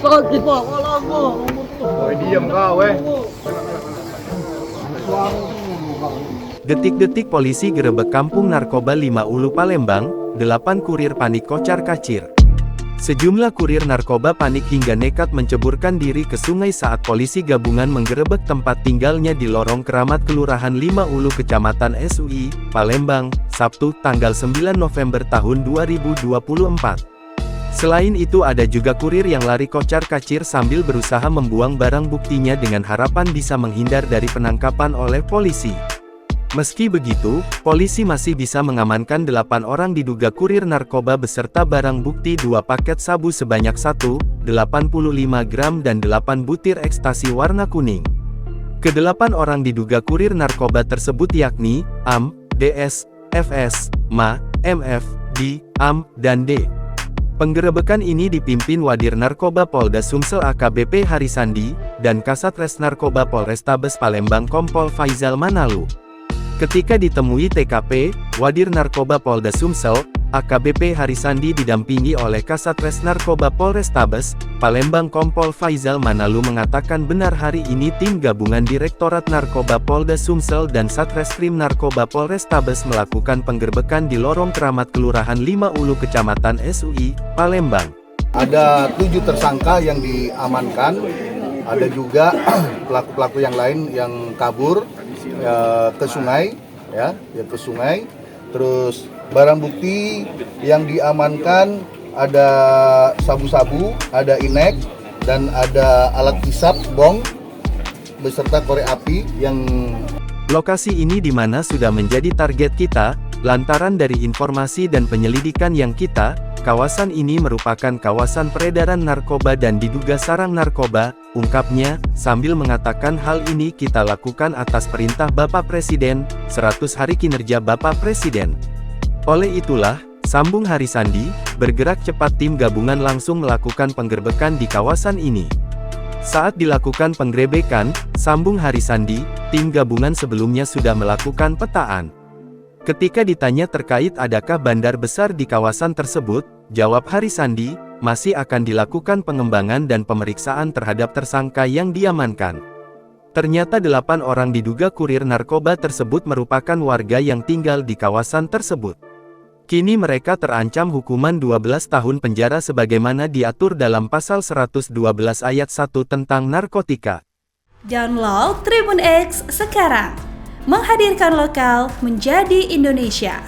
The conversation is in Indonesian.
Sakit pak, walang po. Woy, diem kau Detik-detik polisi gerebek kampung narkoba 5 Ulu Palembang, 8 kurir panik kocar-kacir. Sejumlah kurir narkoba panik hingga nekat menceburkan diri ke sungai saat polisi gabungan menggerebek tempat tinggalnya di Lorong Keramat Kelurahan 5 Ulu Kecamatan SUI, Palembang, Sabtu, tanggal 9 November tahun 2024. Selain itu ada juga kurir yang lari kocar-kacir sambil berusaha membuang barang buktinya dengan harapan bisa menghindar dari penangkapan oleh polisi. Meski begitu, polisi masih bisa mengamankan 8 orang diduga kurir narkoba beserta barang bukti 2 paket sabu sebanyak 1,85 gram dan 8 butir ekstasi warna kuning. Kedelapan orang diduga kurir narkoba tersebut yakni, AM, DS, FS, MA, MF, D, AM, dan D. Penggerebekan ini dipimpin Wadir Narkoba Polda Sumsel AKBP Harisandi, dan Kasatres Narkoba Polrestabes Palembang Kompol Faizal Manalu. Ketika ditemui TKP, Wadir Narkoba Polda Sumsel, AKBP Harisandi didampingi oleh Kasatres Narkoba Polrestabes, Palembang Kompol Faizal Manalu mengatakan benar hari ini tim gabungan Direktorat Narkoba Polda Sumsel dan Satreskrim Narkoba Polrestabes melakukan penggerbekan di Lorong Keramat Kelurahan 5 Ulu Kecamatan SUI, Palembang. Ada 7 tersangka yang diamankan, ada juga pelaku-pelaku yang lain yang kabur ke sungai, ke sungai. Terus barang bukti yang diamankan ada sabu-sabu, ada inek, dan ada alat hisap bong beserta korek api yang. Lokasi ini di mana sudah menjadi target kita, lantaran dari informasi dan penyelidikan yang kita, kawasan ini merupakan kawasan peredaran narkoba dan diduga sarang narkoba, ungkapnya, sambil mengatakan hal ini kita lakukan atas perintah Bapak Presiden, 100 hari kinerja Bapak Presiden. Oleh itulah, sambung Harisandi, bergerak cepat tim gabungan langsung melakukan penggerbekan di kawasan ini. Saat dilakukan penggerebekan, sambung Harisandi, tim gabungan sebelumnya sudah melakukan petaan. Ketika ditanya terkait adakah bandar besar di kawasan tersebut, jawab Harisandi, masih akan dilakukan pengembangan dan pemeriksaan terhadap tersangka yang diamankan. Ternyata 8 orang diduga kurir narkoba tersebut merupakan warga yang tinggal di kawasan tersebut. Kini mereka terancam hukuman 12 tahun penjara sebagaimana diatur dalam pasal 112 ayat 1 tentang narkotika. Download Tribun X sekarang, menghadirkan lokal menjadi Indonesia.